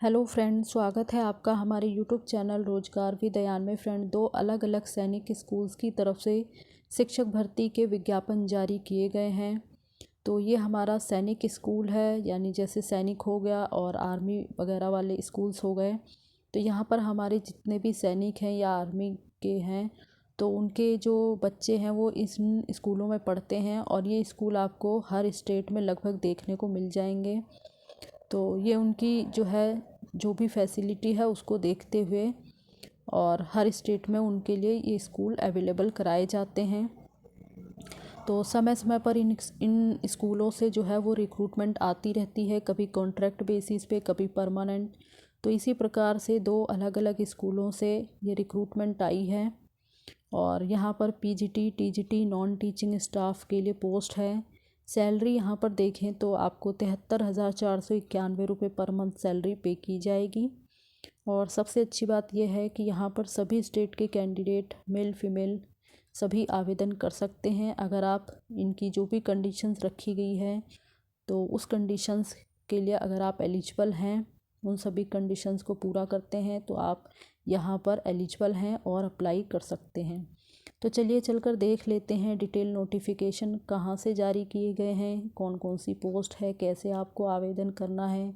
Hello friend, स्वागत है आपका हमारे यूट्यूब चैनल रोजगार विदयान में। फ्रेंड, दो अलग अलग सैनिक स्कूल्स की तरफ से शिक्षक भर्ती के विज्ञापन जारी किए गए हैं। तो ये हमारा सैनिक स्कूल है, यानी जैसे सैनिक हो गया और आर्मी वगैरह वाले स्कूल्स हो गए। तो यहाँ पर हमारे जितने भी सैनिक हैं या आर्मी के हैं, तो उनके जो बच्चे हैं वो इस स्कूलों में पढ़ते हैं। और ये स्कूल आपको हर स्टेट में लगभग देखने को मिल जाएंगे। तो ये उनकी जो है, जो भी फैसिलिटी है उसको देखते हुए और हर स्टेट में उनके लिए ये स्कूल अवेलेबल कराए जाते हैं। तो समय समय पर इन स्कूलों से जो है वो रिक्रूटमेंट आती रहती है, कभी कॉन्ट्रैक्ट बेसिस पे, कभी परमानेंट। तो इसी प्रकार से दो अलग अलग स्कूलों से ये रिक्रूटमेंट आई है। और यहाँ पर PGT, TGT, non teaching staff के लिए पोस्ट है। सैलरी यहाँ पर देखें तो आपको 73,491 रुपये पर मंथ सैलरी पे की जाएगी। और सबसे अच्छी बात यह है कि यहाँ पर सभी स्टेट के कैंडिडेट, मेल फीमेल सभी आवेदन कर सकते हैं। अगर आप इनकी जो भी कंडीशंस रखी गई है, तो उस कंडीशंस के लिए अगर आप एलिजिबल हैं, उन सभी कंडीशंस को पूरा करते हैं, तो आप यहाँ पर एलिजिबल हैं और अप्लाई कर सकते हैं। तो चलिए चलकर देख लेते हैं डिटेल नोटिफिकेशन कहाँ से जारी किए गए हैं, कौन कौन सी पोस्ट है, कैसे आपको आवेदन करना है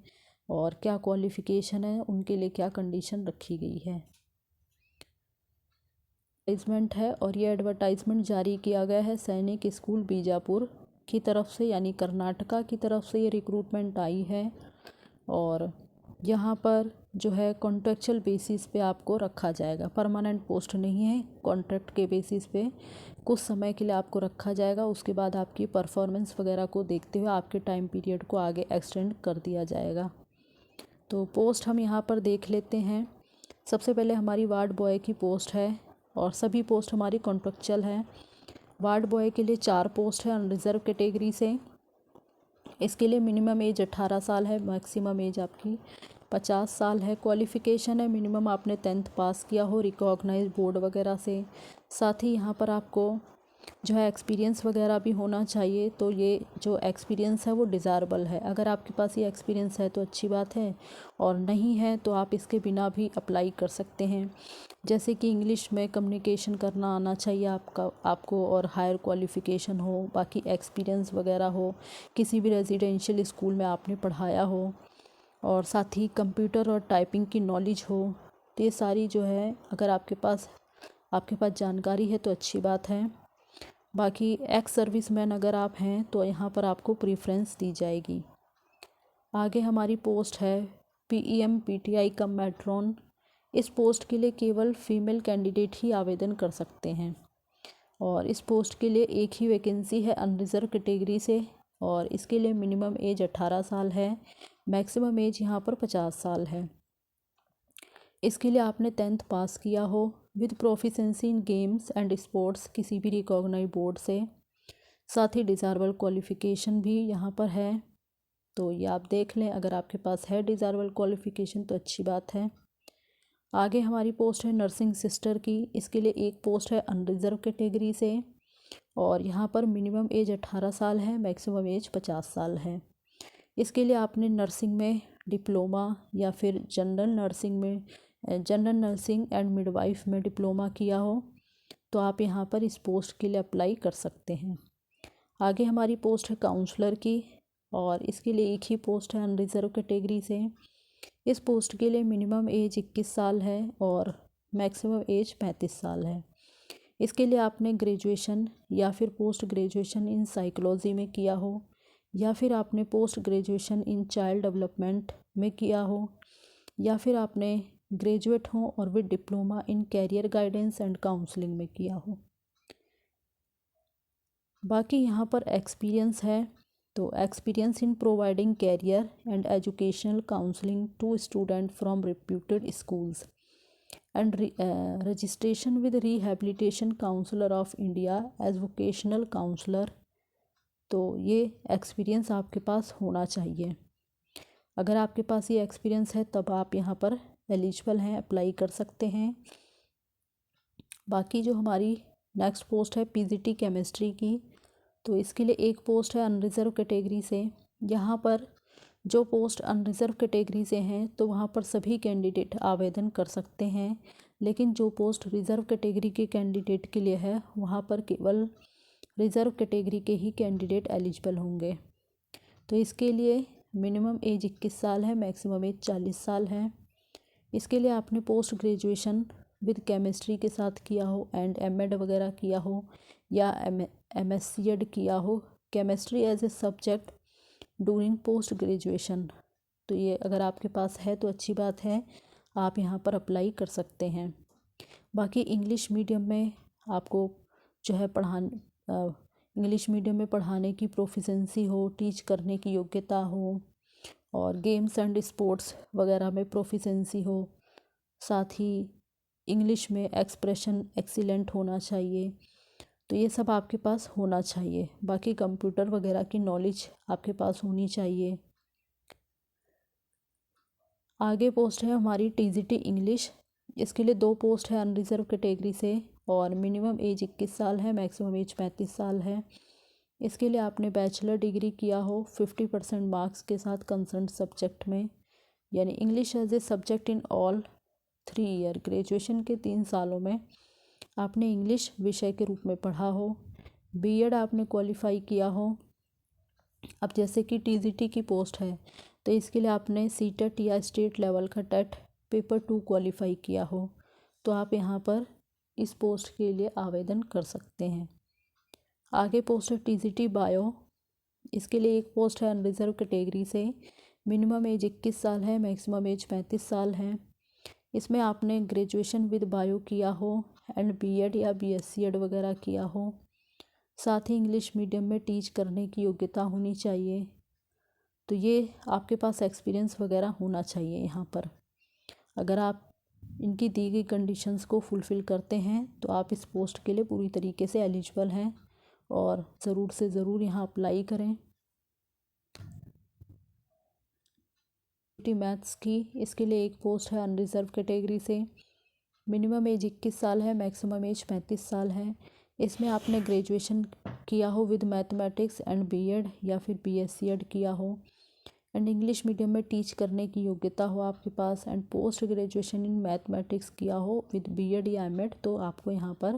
और क्या क्वालिफ़िकेशन है, उनके लिए क्या कंडीशन रखी गई है। एडवर्टाइजमेंट है और ये एडवर्टाइजमेंट जारी किया गया है सैनिक स्कूल बीजापुर की तरफ से, यानी कर्नाटका की तरफ से ये रिक्रूटमेंट आई है। और यहाँ पर जो है कॉन्ट्रेक्चुअल बेसिस पे आपको रखा जाएगा, परमानेंट पोस्ट नहीं है, कॉन्ट्रैक्ट के बेसिस पे कुछ समय के लिए आपको रखा जाएगा। उसके बाद आपकी परफॉर्मेंस वगैरह को देखते हुए आपके टाइम पीरियड को आगे एक्सटेंड कर दिया जाएगा। तो पोस्ट हम यहाँ पर देख लेते हैं। सबसे पहले हमारी वार्ड बॉय की पोस्ट है और सभी पोस्ट हमारी कॉन्ट्रेक्चुअल है। वार्ड बॉय के लिए 4 पोस्ट है अनरिजर्व कैटेगरी से। इसके लिए मिनिमम एज 18 साल है, मैक्सिमम एज आपकी 50 साल है। क्वालिफ़िकेशन है मिनिमम आपने 10th पास किया हो रिकॉग्नाइज बोर्ड वगैरह से। साथ ही यहाँ पर आपको जो है एक्सपीरियंस वगैरह भी होना चाहिए। तो ये जो एक्सपीरियंस है वो डिज़ायरेबल है। अगर आपके पास ये एक्सपीरियंस है तो अच्छी बात है, और नहीं है तो आप इसके बिना भी अप्लाई कर सकते हैं। जैसे कि इंग्लिश में कम्युनिकेशन करना आना चाहिए आपको, और हायर क्वालिफ़िकेशन हो, बाकी एक्सपीरियंस वगैरह हो, किसी भी रेजिडेंशियल स्कूल में आपने पढ़ाया हो, और साथ ही कंप्यूटर और टाइपिंग की नॉलेज हो। तो ये सारी जो है अगर आपके पास जानकारी है तो अच्छी बात है। बाकी एक्स सर्विसमैन अगर आप हैं तो यहाँ पर आपको प्रेफरेंस दी जाएगी। आगे हमारी पोस्ट है पीईएम पीटीआई कम मैट्रॉन। इस पोस्ट के लिए केवल फीमेल कैंडिडेट ही आवेदन कर सकते हैं। और इस पोस्ट के लिए एक ही वैकेंसी है अनरिजर्व कैटेगरी से, और इसके लिए मिनिमम एज 18 साल है, मैक्सिमम एज यहाँ पर 50 साल है। इसके लिए आपने 10th पास किया हो with proficiency in games and sports किसी भी रिकॉग्नाइज बोर्ड से। साथ ही डिज़ायरेबल क्वालिफ़िकेशन भी यहाँ पर है, तो ये आप देख लें। अगर आपके पास है डिज़ायरेबल क्वालिफ़िकेशन तो अच्छी बात है। आगे हमारी पोस्ट है नर्सिंग सिस्टर की। इसके लिए एक पोस्ट है अनरिजर्व कैटेगरी से, और यहाँ पर मिनिमम एज 18 साल है, मैक्सिमम एज 50 साल है। इसके लिए आपने नर्सिंग में डिप्लोमा या फिर जनरल नर्सिंग एंड मिडवाइफ में डिप्लोमा किया हो, तो आप यहाँ पर इस पोस्ट के लिए अप्लाई कर सकते हैं। आगे हमारी पोस्ट है काउंसलर की, और इसके लिए एक ही पोस्ट है अनरिजर्व कैटेगरी से। इस पोस्ट के लिए मिनिमम एज 21 साल है और मैक्सिमम एज 35 साल है। इसके लिए आपने ग्रेजुएशन या फिर पोस्ट ग्रेजुएशन इन साइकोलॉजी में किया हो, या फिर आपने post graduation in child development में किया हो, या फिर आपने ग्रेजुएट हो और with diploma in career guidance and counselling में किया हो। बाकी यहाँ पर एक्सपीरियंस है, तो experience in providing career and educational counselling to student from reputed schools and registration with rehabilitation counsellor of India as vocational counsellor. तो ये एक्सपीरियंस आपके पास होना चाहिए। अगर आपके पास ये एक्सपीरियंस है तब आप यहाँ पर एलिजिबल हैं, अप्लाई कर सकते हैं। बाकी जो हमारी नेक्स्ट पोस्ट है पीजीटी केमिस्ट्री की, तो इसके लिए एक पोस्ट है अनरिजर्व कैटेगरी से। यहाँ पर जो पोस्ट अनरिजर्व कैटेगरी से हैं तो वहाँ पर सभी कैंडिडेट आवेदन कर सकते हैं, लेकिन जो पोस्ट रिज़र्व कैटेगरी के कैंडिडेट के लिए है वहाँ पर केवल रिज़र्व कैटेगरी के ही कैंडिडेट एलिजिबल होंगे। तो इसके लिए मिनिमम एज 21 साल है, मैक्सिमम एज 40 साल है। इसके लिए आपने पोस्ट ग्रेजुएशन विद केमिस्ट्री के साथ किया हो एंड एमएड वगैरह किया हो या एमएससीएड किया हो, chemistry as a subject during post graduation. तो ये अगर आपके पास है तो अच्छी बात है, आप यहाँ पर अप्लाई कर सकते हैं। बाकी इंग्लिश मीडियम में आपको जो है इंग्लिश मीडियम में पढ़ाने की प्रोफिशेंसी हो, टीच करने की योग्यता हो और गेम्स एंड स्पोर्ट्स वगैरह में प्रोफिशेंसी हो, साथ ही इंग्लिश में एक्सप्रेशन एक्सीलेंट होना चाहिए। तो ये सब आपके पास होना चाहिए। बाकी कंप्यूटर वगैरह की नॉलेज आपके पास होनी चाहिए। आगे पोस्ट है हमारी टीजीटी इंग्लिश। इसके लिए 2 पोस्ट है अनरिजर्व कैटेगरी से और मिनिमम एज 21 साल है, मैक्सिमम एज 35 साल है। इसके लिए आपने बैचलर डिग्री किया हो 50% मार्क्स के साथ कंसर्न सब्जेक्ट में, यानी English as a subject in all 3 year. ग्रेजुएशन के 3 सालों में आपने इंग्लिश विषय के रूप में पढ़ा हो। बीएड आपने क्वालिफाई किया हो। अब जैसे कि टीजीटी की पोस्ट है तो इसके लिए आपने सीटेट या स्टेट लेवल का टेट पेपर 2 क्वालिफाई किया हो, तो आप यहाँ पर इस पोस्ट के लिए आवेदन कर सकते हैं। आगे पोस्ट है टीजीटी बायो। इसके लिए एक पोस्ट है अनरिजर्व कैटेगरी से, मिनिमम एज 21 साल है, मैक्सिमम एज 35 साल है। इसमें आपने ग्रेजुएशन विद बायो किया हो एंड बीएड या बीएससीएड वगैरह किया हो, साथ ही इंग्लिश मीडियम में टीच करने की योग्यता होनी चाहिए। तो ये आपके पास एक्सपीरियंस वगैरह होना चाहिए यहाँ पर। अगर आप इनकी दी गई कंडीशंस को फुलफ़िल करते हैं तो आप इस पोस्ट के लिए पूरी तरीके से एलिजिबल हैं और ज़रूर से ज़रूर यहाँ अप्लाई करें। मैथ्स की, इसके लिए एक पोस्ट है अनरिजर्व कैटेगरी से, मिनिमम एज 21 साल है, मैक्सिमम एज 35 साल है। इसमें आपने ग्रेजुएशन किया हो विद मैथमेटिक्स एंड बीएड या फिर बीएससीएड किया हो एंड इंग्लिश मीडियम में टीच करने की योग्यता हो आपके पास and post graduation in mathematics किया हो विद बीएड या एमएड, तो आपको यहाँ पर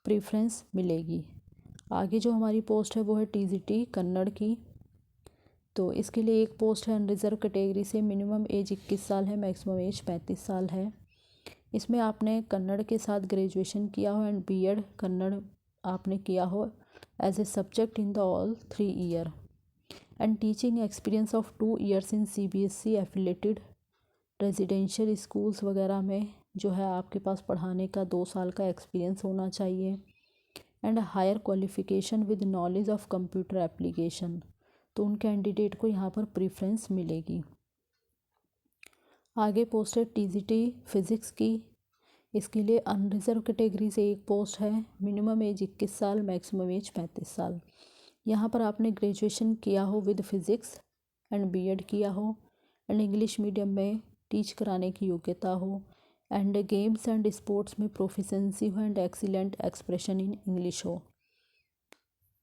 प्रेफरेंस मिलेगी। आगे जो हमारी पोस्ट है वो है टीजीटी कन्नड़ की। तो इसके लिए एक पोस्ट है अनरिजर्व कैटेगरी से, मिनिमम एज 21 साल है, मैक्सिमम एज 35 साल है। इसमें आपने कन्नड़ के साथ ग्रेजुएशन किया हो एंड बीएड कन्नड़ आपने किया हो as a subject in the all 3 year and teaching experience of 2 years in CBSE affiliated residential schools वगैरह में जो है आपके पास पढ़ाने का 2 साल का एक्सपीरियंस होना चाहिए and higher qualification with knowledge of computer application. तो उन कैंडिडेट को यहाँ पर प्रेफरेंस मिलेगी। आगे पोस्ट है टीजीटी फिज़िक्स की। इसके लिए अनरिजर्व कैटेगरी से एक पोस्ट है, मिनिमम एज 21 साल, मैक्सिमम एज 35 साल। यहाँ पर आपने ग्रेजुएशन किया हो विद फिज़िक्स एंड बीएड किया हो एंड इंग्लिश मीडियम में टीच कराने की योग्यता हो एंड गेम्स एंड स्पोर्ट्स में प्रोफिशेंसी हो and excellent expression in English हो।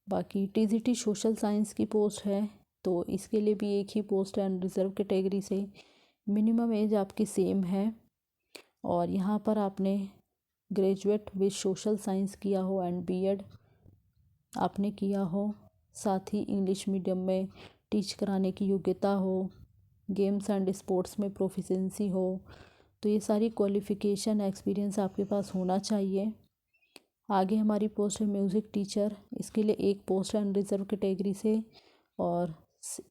बाकी टीजीटी सोशल साइंस की पोस्ट है, तो इसके लिए भी एक ही पोस्ट है अनरिजर्व कैटेगरी से, मिनिमम एज आपकी सेम है और यहाँ पर आपने ग्रेजुएट विद सोशल साइंस किया हो एंड बीएड आपने किया हो, साथ ही इंग्लिश मीडियम में टीच कराने की योग्यता हो, गेम्स एंड स्पोर्ट्स में प्रोफिशेंसी हो। तो ये सारी क्वालिफ़िकेशन एक्सपीरियंस आपके पास होना चाहिए। आगे हमारी पोस्ट है म्यूज़िक टीचर। इसके लिए एक पोस्ट है अनरिजर्व कैटेगरी से और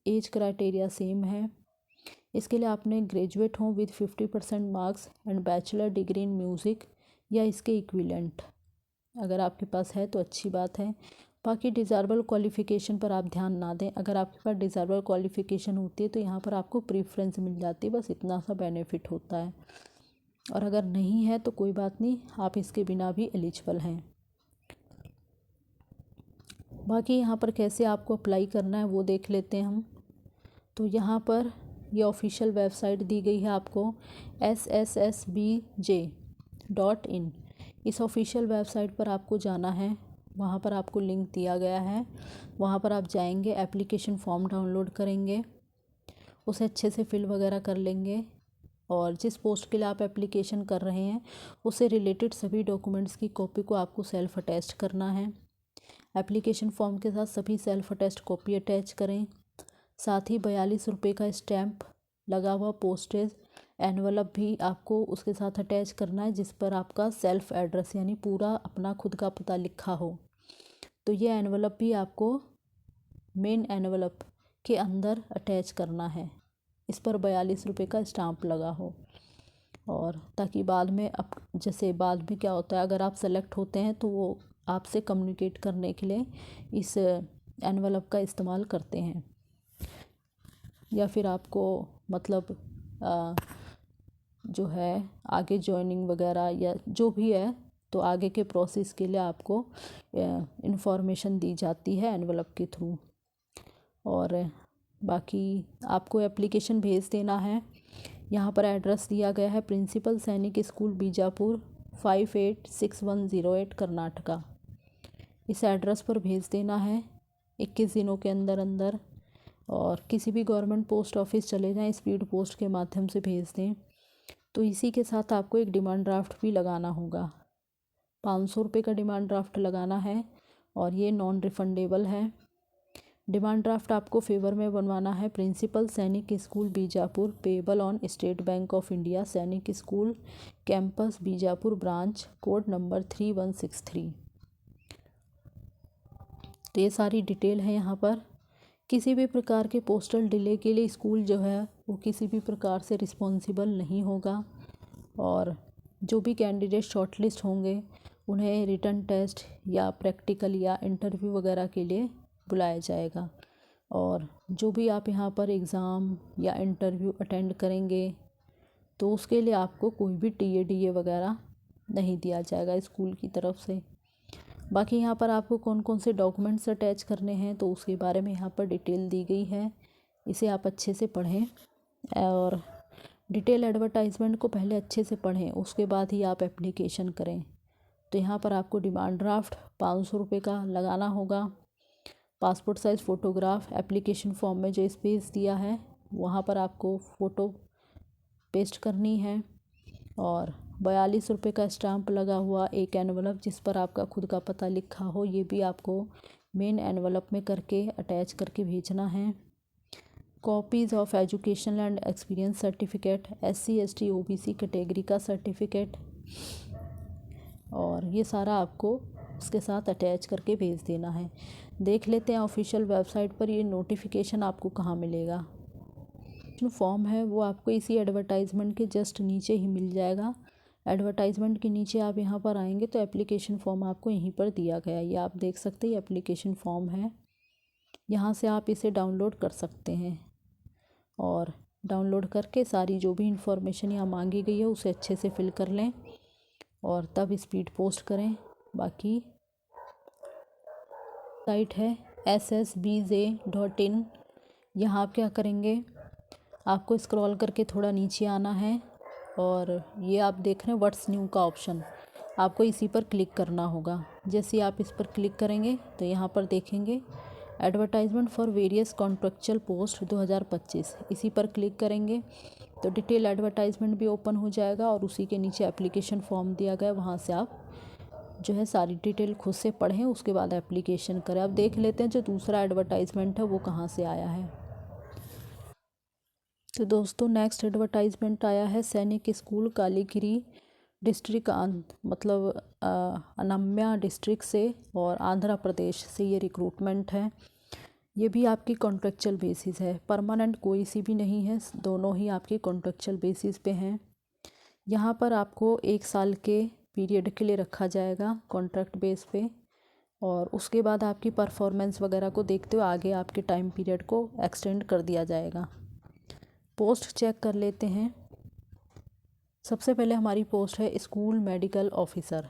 एज क्राइटेरिया सेम है। इसके लिए आपने ग्रेजुएट हो with 50% marks and bachelor degree in music या इसके इक्विवेलेंट, अगर आपके पास है तो अच्छी बात है। बाकी डिज़ायरेबल क्वालिफ़िकेशन पर आप ध्यान ना दें। अगर आपके पास डिज़ायरेबल क्वालिफ़िकेशन होती है तो यहाँ पर आपको प्रेफरेंस मिल जाती है, बस इतना सा बेनिफिट होता है। और अगर नहीं है तो कोई बात नहीं, आप इसके बिना भी एलिजिबल हैं। बाकी यहाँ पर कैसे आपको अप्लाई करना है वो देख लेते हैं हम। तो यहाँ पर ये ऑफिशियल वेबसाइट दी गई है आपको sssbj.in। इस ऑफिशियल वेबसाइट पर आपको जाना है, वहाँ पर आपको लिंक दिया गया है, वहाँ पर आप जाएंगे, एप्लीकेशन फॉर्म डाउनलोड करेंगे उसे अच्छे से फिल वगैरह कर लेंगे। और जिस पोस्ट के लिए आप एप्लीकेशन कर रहे हैं उससे रिलेटेड सभी डॉक्यूमेंट्स की कॉपी को आपको सेल्फ अटैच करना है। एप्लीकेशन फॉर्म के साथ सभी सेल्फ अटैच्ड कॉपी अटैच करें। साथ ही 42 रुपये का स्टैम्प लगा हुआ पोस्टेज एनवलप भी आपको उसके साथ अटैच करना है, जिस पर आपका सेल्फ एड्रेस यानी पूरा अपना खुद का पता लिखा हो। तो ये एनवलप भी आपको मेन एनवलप के अंदर अटैच करना है, इस पर 42 रुपये का स्टाम्प लगा हो। और ताकि बाद में जैसे बाद में क्या होता है, अगर आप सेलेक्ट होते हैं तो वो आपसे कम्युनिकेट करने के लिए इस एनवलप का इस्तेमाल करते हैं। या फिर आपको मतलब जो है आगे जॉइनिंग वगैरह या जो भी है, तो आगे के प्रोसेस के लिए आपको इन्फॉर्मेशन दी जाती है एनवलप के थ्रू। और बाकी आपको एप्लीकेशन भेज देना है। यहाँ पर एड्रेस दिया गया है प्रिंसिपल सैनिक स्कूल बीजापुर 586108 कर्नाटका। इस एड्रेस पर भेज देना है 21 दिनों के अंदर अंदर। और किसी भी गवर्नमेंट पोस्ट ऑफिस चले जाएं, स्पीड पोस्ट के माध्यम से भेज दें। तो इसी के साथ आपको एक डिमांड ड्राफ्ट भी लगाना होगा। 500 रुपये का डिमांड ड्राफ्ट लगाना है और ये नॉन रिफंडेबल है। डिमांड ड्राफ्ट आपको फेवर में बनवाना है principal Sainik school Bijapur, payable on State Bank of India, Sainik school campus Bijapur branch, code number 3163। तो ये सारी डिटेल है यहाँ पर। किसी भी प्रकार के पोस्टल डिले के लिए स्कूल जो है वो किसी भी प्रकार से रिस्पॉन्सिबल नहीं होगा। और जो भी कैंडिडेट शॉर्टलिस्ट होंगे उन्हें रिटन टेस्ट या प्रैक्टिकल या इंटरव्यू वगैरह के लिए बुलाया जाएगा। और जो भी आप यहाँ पर एग्ज़ाम या इंटरव्यू अटेंड करेंगे तो उसके लिए आपको कोई भी टीए वगैरह नहीं दिया जाएगा स्कूल की तरफ से। बाकी यहाँ पर आपको कौन कौन से डॉक्यूमेंट्स अटैच करने हैं तो उसके बारे में यहाँ पर डिटेल दी गई है, इसे आप अच्छे से पढ़ें। और डिटेल एडवर्टाइजमेंट को पहले अच्छे से पढ़ें, उसके बाद ही आप एप्लीकेशन करें। तो यहाँ पर आपको डिमांड ड्राफ्ट 500 रुपये का लगाना होगा। Passport size photograph application form में जो स्पेस दिया है वहाँ पर आपको फ़ोटो पेस्ट करनी है। और 42 रुपये का स्टाम्प लगा हुआ एक एनवलप जिस पर आपका खुद का पता लिखा हो, ये भी आपको मेन एनवलप में करके अटैच करके भेजना है। Copies of educational and experience certificate, SC ST OBC category का सर्टिफिकेट, और ये सारा आपको उसके साथ अटैच करके भेज देना है। देख लेते हैं ऑफिशियल वेबसाइट पर ये नोटिफिकेशन आपको कहाँ मिलेगा। जो फॉर्म है वो आपको इसी एडवर्टाइजमेंट के जस्ट नीचे ही मिल जाएगा। एडवर्टाइजमेंट के नीचे आप यहाँ पर आएंगे तो एप्लीकेशन फॉर्म आपको यहीं पर दिया गया है। ये आप देख सकते हैं, ये एप्लीकेशन फॉर्म है, यहाँ से आप इसे डाउनलोड कर सकते हैं। और डाउनलोड करके सारी जो भी इंफॉर्मेशन यहाँ मांगी गई है उसे अच्छे से फिल कर लें और तब स्पीड पोस्ट करें। बाकी साइट है ssbj.in। यहाँ आप क्या करेंगे, आपको स्क्रॉल करके थोड़ा नीचे आना है और ये आप देख रहे हैं व्हाट्स न्यू का ऑप्शन, आपको इसी पर क्लिक करना होगा। जैसे ही आप इस पर क्लिक करेंगे तो यहाँ पर देखेंगे advertisement for various contractual post 2025, इसी पर क्लिक करेंगे तो डिटेल एडवर्टाइजमेंट भी ओपन हो जाएगा और उसी के नीचे एप्लीकेशन फॉर्म दिया गया है, वहाँ से आप जो है सारी डिटेल खुद से पढ़ें, उसके बाद एप्लीकेशन करें। अब देख लेते हैं जो दूसरा एडवर्टाइजमेंट है वो कहाँ से आया है। तो दोस्तों नेक्स्ट एडवर्टाइजमेंट आया है सैनिक स्कूल कालीगिरी डिस्ट्रिक्ट मतलब अनम्या डिस्ट्रिक्ट से और आंध्र प्रदेश से ये रिक्रूटमेंट है। ये भी आपकी कॉन्ट्रेक्चुअल बेसिस है, परमानेंट कोई सी भी नहीं है, दोनों ही आपके कॉन्ट्रेक्चुअल बेसिस पे हैं। यहाँ पर आपको 1 साल के पीरियड के लिए रखा जाएगा कॉन्ट्रैक्ट बेस पे, और उसके बाद आपकी परफॉर्मेंस वगैरह को देखते हुए आगे आपके टाइम पीरियड को एक्सटेंड कर दिया जाएगा। पोस्ट चेक कर लेते हैं। सबसे पहले हमारी पोस्ट है स्कूल मेडिकल ऑफिसर।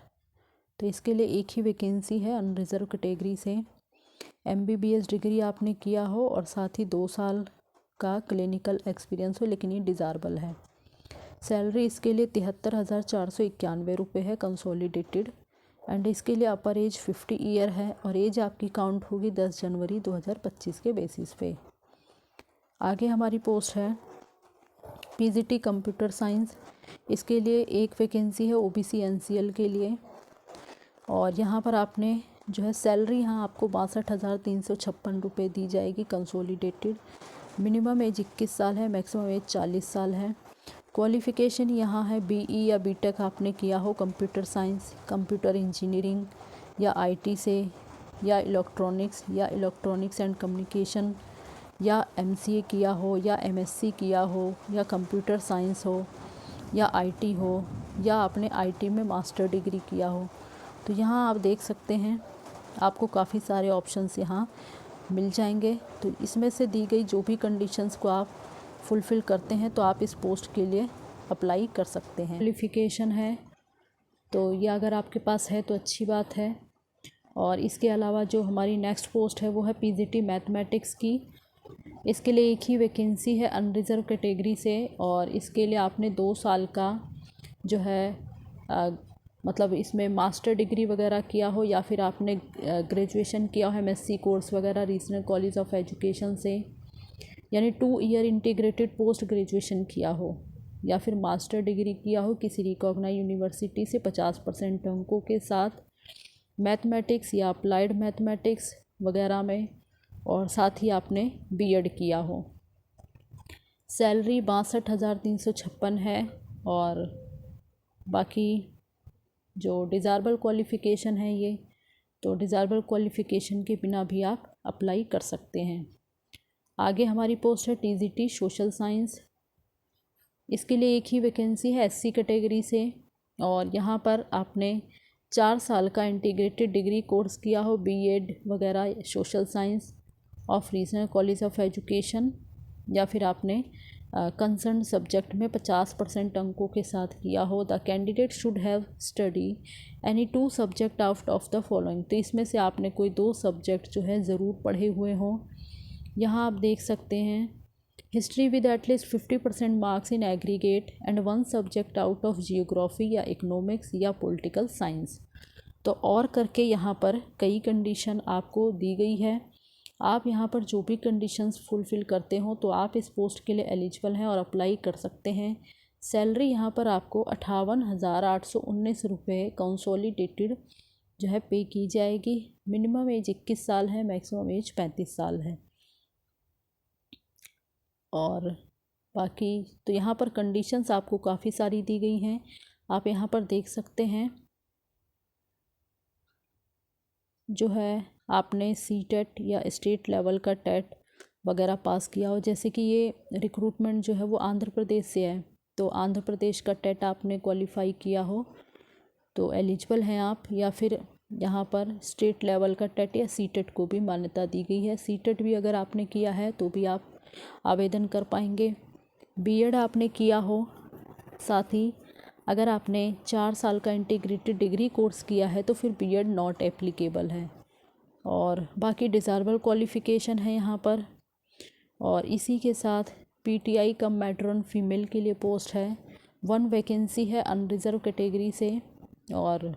तो इसके लिए एक ही वैकेंसी है अनरिजर्व कैटेगरी से। MBBS डिग्री आपने किया हो और साथ ही 2 साल का क्लिनिकल एक्सपीरियंस हो, लेकिन ये डिज़ारेबल है। सैलरी इसके लिए 73,491 रुपये है कंसोलिडेटेड। एंड इसके लिए अपर एज 50 ईयर है और एज आपकी काउंट होगी 10 जनवरी 2025 के बेसिस पे। आगे हमारी पोस्ट है पीजीटी कंप्यूटर साइंस। इसके लिए एक वैकेंसी है ओबीसी एनसीएल के लिए। और यहाँ पर आपने जो है सैलरी यहाँ आपको 62,356 रुपये दी जाएगी कंसोलिडेटेड। मिनिमम एज 21 साल है, मैक्सिमम एज 40 साल है। क्वालिफ़िकेशन यहाँ है बीई या बीटेक आपने किया हो कंप्यूटर साइंस, कंप्यूटर इंजीनियरिंग या आईटी से, या इलेक्ट्रॉनिक्स एंड कम्युनिकेशन, या एमसीए किया हो, या एमएससी किया हो, या कंप्यूटर साइंस हो, या आईटी हो, या आपने आईटी में मास्टर डिग्री किया हो। तो यहाँ आप देख सकते हैं आपको काफ़ी सारे ऑप्शंस यहाँ मिल जाएंगे। तो इसमें से दी गई जो भी कंडीशंस को आप फुलफ़िल करते हैं तो आप इस पोस्ट के लिए अप्लाई कर सकते हैं। क्वालिफ़िकेशन है तो ये अगर आपके पास है तो अच्छी बात है। और इसके अलावा जो हमारी नेक्स्ट पोस्ट है वो है पीजीटी मैथमेटिक्स की। इसके लिए एक ही वैकेंसी है अनरिज़र्व कैटेगरी से, और इसके लिए आपने 2 साल का जो है मतलब इसमें मास्टर डिग्री वगैरह किया हो, या फिर आपने ग्रेजुएशन किया हो एमएससी कोर्स वगैरह रीजनल कॉलेज ऑफ एजुकेशन से, यानी 2 ईयर इंटीग्रेटेड पोस्ट ग्रेजुएशन किया हो, या फिर मास्टर डिग्री किया हो किसी रिकॉग्नाइज यूनिवर्सिटी से 50% अंकों के साथ मैथमेटिक्स या अप्लाइड मैथमेटिक्स वगैरह में, और साथ ही आपने बीएड किया हो। सैलरी 62,356 है। और बाकी जो डिज़ायरेबल क्वालिफ़िकेशन है ये, तो डिज़ायरेबल क्वालिफ़िकेशन के बिना भी आप अप्लाई कर सकते हैं। आगे हमारी पोस्ट है टीजीटी सोशल साइंस। इसके लिए एक ही वैकेंसी है एससी कैटेगरी से, और यहाँ पर आपने 4 साल का इंटीग्रेटेड डिग्री कोर्स किया हो बीएड वगैरह social science of regional college of education, या फिर आपने कंसर्न सब्जेक्ट में 50% अंकों के साथ किया हो। The candidate should have study any 2 subject out of the following. तो इसमें से आपने कोई 2 सब्जेक्ट जो है ज़रूर पढ़े हुए हों। यहाँ आप देख सकते हैं history with at least 50% marks in aggregate and 1 subject out of geography या इकोनॉमिक्स या पॉलिटिकल साइंस। तो और करके यहाँ पर कई कंडीशन आपको दी गई है। आप यहाँ पर जो भी कंडीशंस फुलफ़िल करते हो तो आप इस पोस्ट के लिए एलिजिबल हैं और अप्लाई कर सकते हैं। सैलरी यहाँ पर आपको 58,819 रुपये कंसोलिडेटेड जो है पे की जाएगी। मिनिमम एज 21 साल है, मैक्सिमम एज 35 साल है। और बाकी तो यहाँ पर कंडीशंस आपको काफ़ी सारी दी गई हैं, आप यहाँ पर देख सकते हैं। जो है आपने सीटेट या स्टेट लेवल का टेट वगैरह पास किया हो, जैसे कि ये रिक्रूटमेंट जो है वो आंध्र प्रदेश से है, तो आंध्र प्रदेश का टेट आपने क्वालिफाई किया हो तो एलिजिबल हैं आप। या फिर यहाँ पर स्टेट लेवल का टेट या सीटेट को भी मान्यता दी गई है। सीटेट भी अगर आपने किया है तो भी आप आवेदन कर पाएंगे। बीएड आपने किया हो, साथ ही अगर आपने 4 साल का इंटीग्रेटेड डिग्री कोर्स किया है तो फिर बीएड नॉट एप्लीकेबल है। और बाकी डिज़ायरेबल क्वालिफ़िकेशन है यहाँ पर। और इसी के साथ पीटीआई कम मैट्रन फीमेल के लिए पोस्ट है, 1 वैकेंसी है अनरिज़र्व कैटेगरी से। और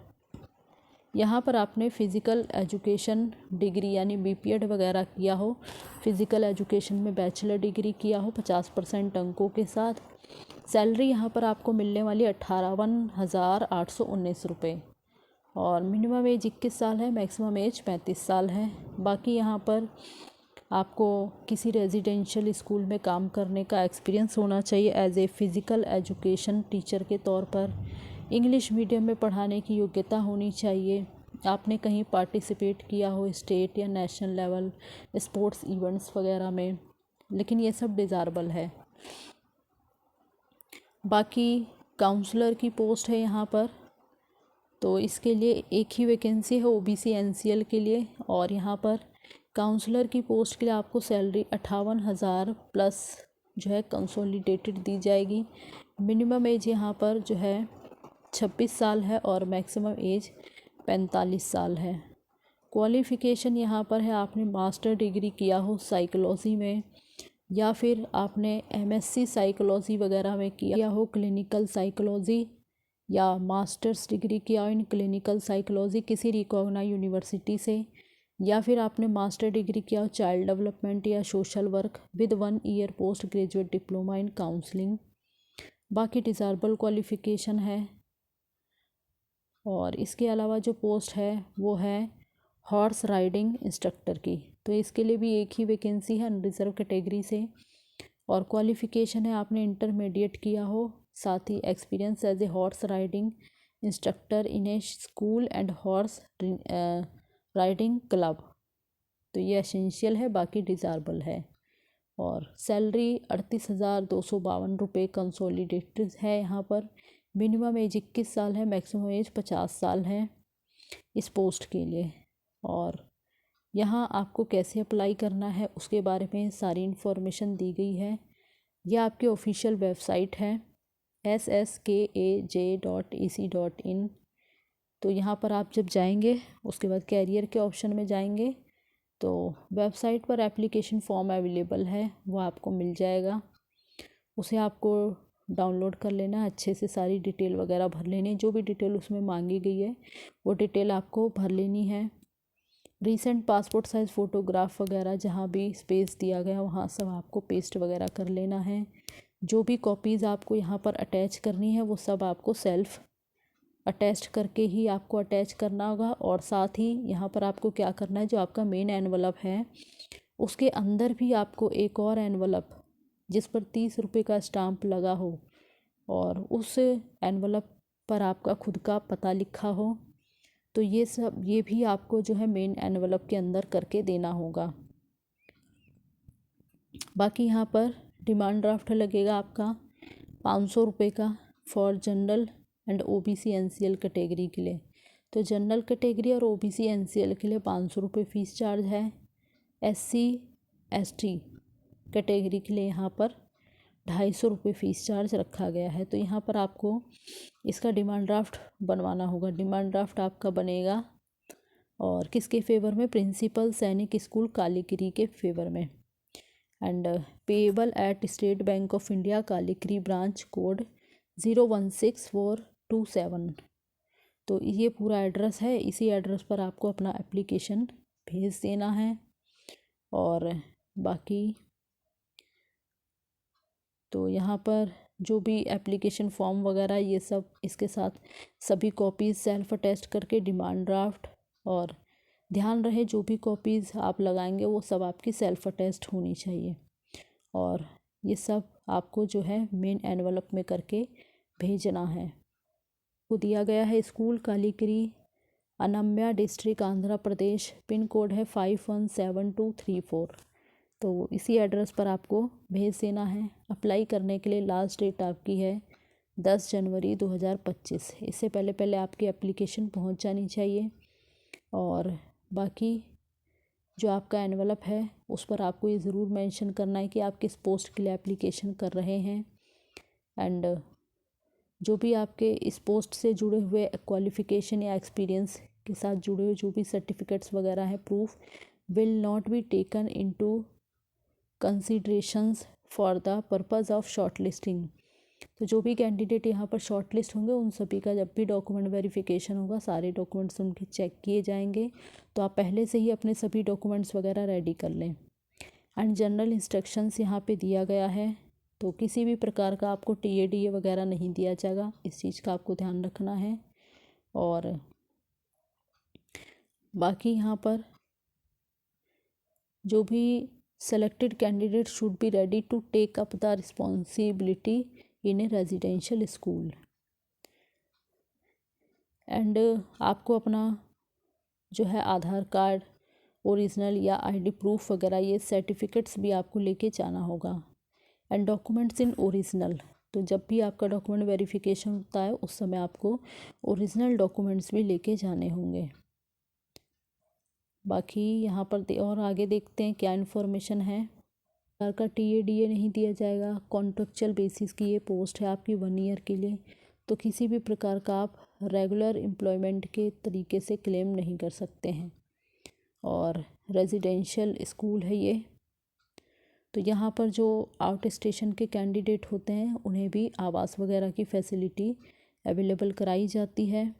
यहाँ पर आपने फ़िज़िकल एजुकेशन डिग्री यानी बीपीएड वगैरह किया हो, फ़िज़िकल एजुकेशन में बैचलर डिग्री किया हो 50% अंकों के साथ। सैलरी यहाँ पर आपको मिलने वाली 58,819 रुपये। और मिनिमम एज 21 साल है, मैक्सिमम एज 35 साल है। बाकी यहाँ पर आपको किसी रेजिडेंशियल स्कूल में काम करने का एक्सपीरियंस होना चाहिए as a physical education teacher के तौर पर। इंग्लिश मीडियम में पढ़ाने की योग्यता होनी चाहिए। आपने कहीं पार्टिसिपेट किया हो स्टेट या नेशनल लेवल स्पोर्ट्स इवेंट्स वगैरह में, लेकिन ये सब डिज़ायरेबल है। बाकी काउंसलर की पोस्ट है यहाँ पर, तो इसके लिए एक ही वैकेंसी है ओबीसी एनसीएल के लिए। और यहाँ पर काउंसलर की पोस्ट के लिए आपको सैलरी 58,000 प्लस जो है कंसोलिडेटेड दी जाएगी। मिनिमम एज यहाँ पर जो है 26 साल है और मैक्सिमम एज 45 साल है। क्वालिफ़िकेशन यहाँ पर है आपने मास्टर डिग्री किया हो साइकोलॉजी में, या फिर आपने एमएससी साइकोलॉजी वगैरह में किया हो क्लिनिकल साइकोलॉजी, या मास्टर्स डिग्री किया हो इन क्लिनिकल साइकोलॉजी किसी रिकॉग्नाइज यूनिवर्सिटी से, या फिर आपने मास्टर डिग्री किया हो चाइल्ड डेवलपमेंट या social work with 1 year post graduate diploma in counselling. बाकी डिज़ायरेबल क्वालिफ़िकेशन है। और इसके अलावा जो पोस्ट है वो है हॉर्स राइडिंग इंस्ट्रक्टर की। तो इसके लिए भी एक ही वैकेंसी है अनरिजर्व कैटेगरी से। और क्वालिफ़िकेशन है आपने इंटरमीडिएट किया हो, साथ ही experience as a horse riding instructor in a school and horse riding club. तो ये एसेंशियल है, बाकी डिज़ायरेबल है। और सैलरी 38,252 रुपये कंसोलिडेटेड है यहाँ पर। मिनिमम एज 21 साल है, मैक्सिमम एज 50 साल है इस पोस्ट के लिए। और यहाँ आपको कैसे अप्लाई करना है उसके बारे में सारी इन्फॉर्मेशन दी गई है। यह आपकी ऑफिशियल वेबसाइट है sskaj.ac.in। तो यहाँ पर आप जब जाएंगे उसके बाद कैरियर के ऑप्शन में जाएंगे तो वेबसाइट पर एप्लीकेशन फॉर्म अवेलेबल है, वो आपको मिल जाएगा। उसे आपको डाउनलोड कर लेना, अच्छे से सारी डिटेल वगैरह भर लेनी, जो भी डिटेल उसमें मांगी गई है वो डिटेल आपको भर लेनी है। रीसेंट पासपोर्ट साइज़ फ़ोटोग्राफ वगैरह जहाँ भी स्पेस दिया गया वहाँ सब आपको पेस्ट वगैरह कर लेना है। जो भी कॉपीज़ आपको यहाँ पर अटैच करनी है वो सब आपको सेल्फ़ अटैच करके ही आपको अटैच करना होगा। और साथ ही यहाँ पर आपको क्या करना है, जो आपका मेन एनवलप है उसके अंदर भी आपको एक और एनवलप जिस पर 30 रुपये का स्टाम्प लगा हो और उस एनवलप पर आपका खुद का पता लिखा हो, तो ये भी आपको जो है मेन एनवलप के अंदर करके देना होगा। बाकी यहाँ पर डिमांड ड्राफ्ट लगेगा आपका 500 रुपये का for general and OBC NCL category के लिए। तो जनरल कैटेगरी और ओबीसी एनसीएल के लिए 500 रुपये फ़ीस चार्ज है। एससी एसटी कैटेगरी के लिए यहाँ पर 250 रुपये फ़ीस चार्ज रखा गया है। तो यहाँ पर आपको इसका डिमांड ड्राफ्ट बनवाना होगा। डिमांड ड्राफ्ट आपका बनेगा और किसके फेवर में, प्रिंसिपल सैनिक स्कूल कालीगिरी के फेवर में। And payable at State Bank of India Kaligiri branch code 016427। तो ये पूरा एड्रेस है, इसी एड्रेस पर आपको अपना एप्लीकेशन भेज देना है। और बाकी तो यहाँ पर जो भी एप्लीकेशन फॉर्म वगैरह ये सब इसके साथ सभी कॉपीज़ सेल्फ अटेस्ट करके डिमांड ड्राफ्ट, और ध्यान रहे जो भी कॉपीज़ आप लगाएंगे वो सब आपकी सेल्फ अटेस्ट होनी चाहिए। और ये सब आपको जो है मेन एनवलप में करके भेजना है। को दिया गया है school कालीगिरी, अनम्या district, Andhra Pradesh. Pin code है 517234। तो इसी एड्रेस पर आपको भेज देना है। अप्लाई करने के लिए लास्ट डेट आपकी है 10 जनवरी 2025। इससे पहले पहले आपकी एप्लीकेशन पहुंच जानी चाहिए। और बाकी जो आपका एनवलप है उस पर आपको ये ज़रूर मेंशन करना है कि आप किस पोस्ट के लिए एप्लीकेशन कर रहे हैं। एंड जो भी आपके इस पोस्ट से जुड़े हुए क्वालिफ़िकेशन या एक्सपीरियंस के साथ जुड़े हुए जो भी सर्टिफिकेट्स वगैरह हैं, proof will not be taken into considerations for the purpose of short listing. तो जो भी कैंडिडेट यहाँ पर शॉर्ट लिस्ट होंगे उन सभी का जब भी डॉक्यूमेंट वेरिफिकेशन होगा सारे डॉक्यूमेंट्स उनके चेक किए जाएंगे। तो आप पहले से ही अपने सभी डॉक्यूमेंट्स वगैरह रेडी कर लें। एंड जनरल इंस्ट्रक्शंस यहाँ पे दिया गया है, तो किसी भी प्रकार का आपको टीएडीए वगैरह नहीं दिया जाएगा, इस चीज़ का आपको ध्यान रखना है। और बाकी यहाँ पर जो भी selected candidate should be ready to take up the responsibility in a residential school। And आपको अपना जो है आधार कार्ड ओरिजिनल या आईडी प्रूफ वगैरह ये सर्टिफिकेट्स भी आपको लेके जाना होगा। एंड डॉक्यूमेंट्स इन ओरिजिनल, तो जब भी आपका डॉक्यूमेंट वेरिफिकेशन होता है उस समय आपको ओरिजिनल डॉक्यूमेंट्स भी लेके जाने होंगे। बाकी यहाँ पर और आगे देखते हैं क्या इन्फॉर्मेशन है। सरकार का टीएडीए नहीं दिया जाएगा। कॉन्ट्रेक्चुअल बेसिस की ये पोस्ट है आपकी 1 ईयर के लिए, तो किसी भी प्रकार का आप रेगुलर एम्प्लॉयमेंट के तरीके से क्लेम नहीं कर सकते हैं। और रेजिडेंशियल स्कूल है ये। तो यहाँ पर जो आउट स्टेशन के कैंडिडेट होते हैं उन्हें भी आवास वगैरह की फैसिलिटी अवेलेबल कराई जाती है।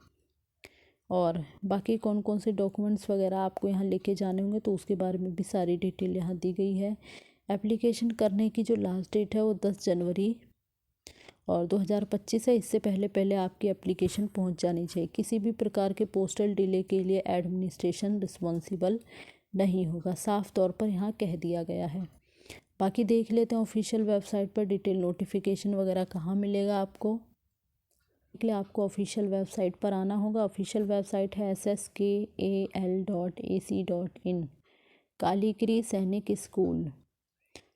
और बाकी कौन कौन से डॉक्यूमेंट्स वगैरह आपको यहाँ लेके जाने होंगे तो उसके बारे में भी सारी डिटेल यहाँ दी गई है। एप्लीकेशन करने की जो लास्ट डेट है वो 10 जनवरी और 2025 है। इससे पहले पहले आपकी एप्लीकेशन पहुंच जानी चाहिए। किसी भी प्रकार के पोस्टल डिले के लिए एडमिनिस्ट्रेशन रिस्पॉन्सिबल नहीं होगा, साफ तौर पर यहाँ कह दिया गया है। बाकी देख लेते हैं ऑफिशियल वेबसाइट पर डिटेल नोटिफिकेशन वगैरह कहाँ मिलेगा आपको। इसके लिए आपको ऑफिशियल वेबसाइट पर आना होगा। ऑफिशियल वेबसाइट है sskal.ac.in कालीगिरी सैनिक स्कूल।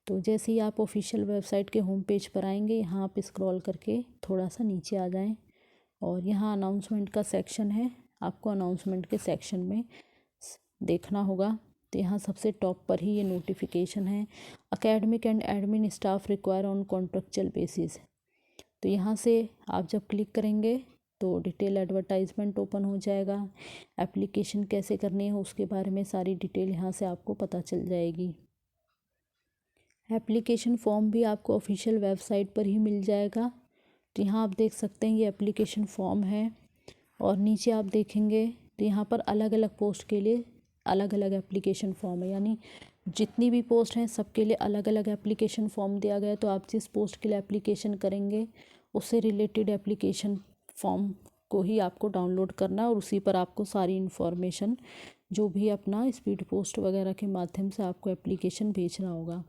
तो जैसे ही आप ऑफिशियल वेबसाइट के होम पेज पर आएंगे, यहाँ आप स्क्रॉल करके थोड़ा सा नीचे आ जाएं और यहाँ अनाउंसमेंट का सेक्शन है। आपको अनाउंसमेंट के सेक्शन में देखना होगा तो यहाँ सबसे टॉप पर ही ये नोटिफिकेशन है, academic and admin staff require on contractual basis. तो यहाँ से आप जब क्लिक करेंगे तो डिटेल एडवर्टाइजमेंट ओपन हो जाएगा। एप्लीकेशन कैसे करनी है उसके बारे में सारी डिटेल यहाँ से आपको पता चल जाएगी। एप्लीकेशन फॉर्म भी आपको ऑफिशियल वेबसाइट पर ही मिल जाएगा। तो यहाँ आप देख सकते हैं ये एप्लीकेशन फॉर्म है और नीचे आप देखेंगे तो यहाँ पर अलग अलग पोस्ट के लिए अलग अलग एप्लीकेशन फॉर्म है, यानी जितनी भी पोस्ट हैं सबके लिए अलग अलग एप्लीकेशन फॉर्म दिया गया है। तो आप जिस पोस्ट के लिए एप्लीकेशन करेंगे उससे रिलेटेड एप्लीकेशन फॉर्म को ही आपको डाउनलोड करना है और उसी पर आपको सारी इन्फॉर्मेशन जो भी अपना स्पीड पोस्ट वगैरह के माध्यम से आपको एप्लीकेशन भेजना होगा।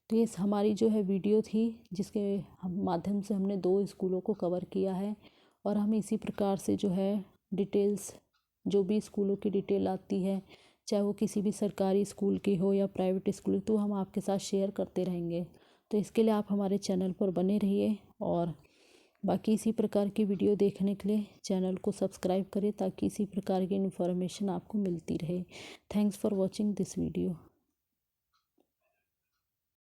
तो ये हमारी जो है वीडियो थी जिसके माध्यम से हमने 2 स्कूलों को कवर किया है और हम इसी प्रकार से जो है डिटेल्स, जो भी स्कूलों की डिटेल आती है, चाहे वो किसी भी सरकारी स्कूल की हो या प्राइवेट स्कूल, तो हम आपके साथ शेयर करते रहेंगे। तो इसके लिए आप हमारे चैनल पर बने रहिए और बाकी इसी प्रकार की वीडियो देखने के लिए चैनल को सब्सक्राइब करें ताकि इसी प्रकार की इन्फॉर्मेशन आपको मिलती रहे। Thanks for watching this video.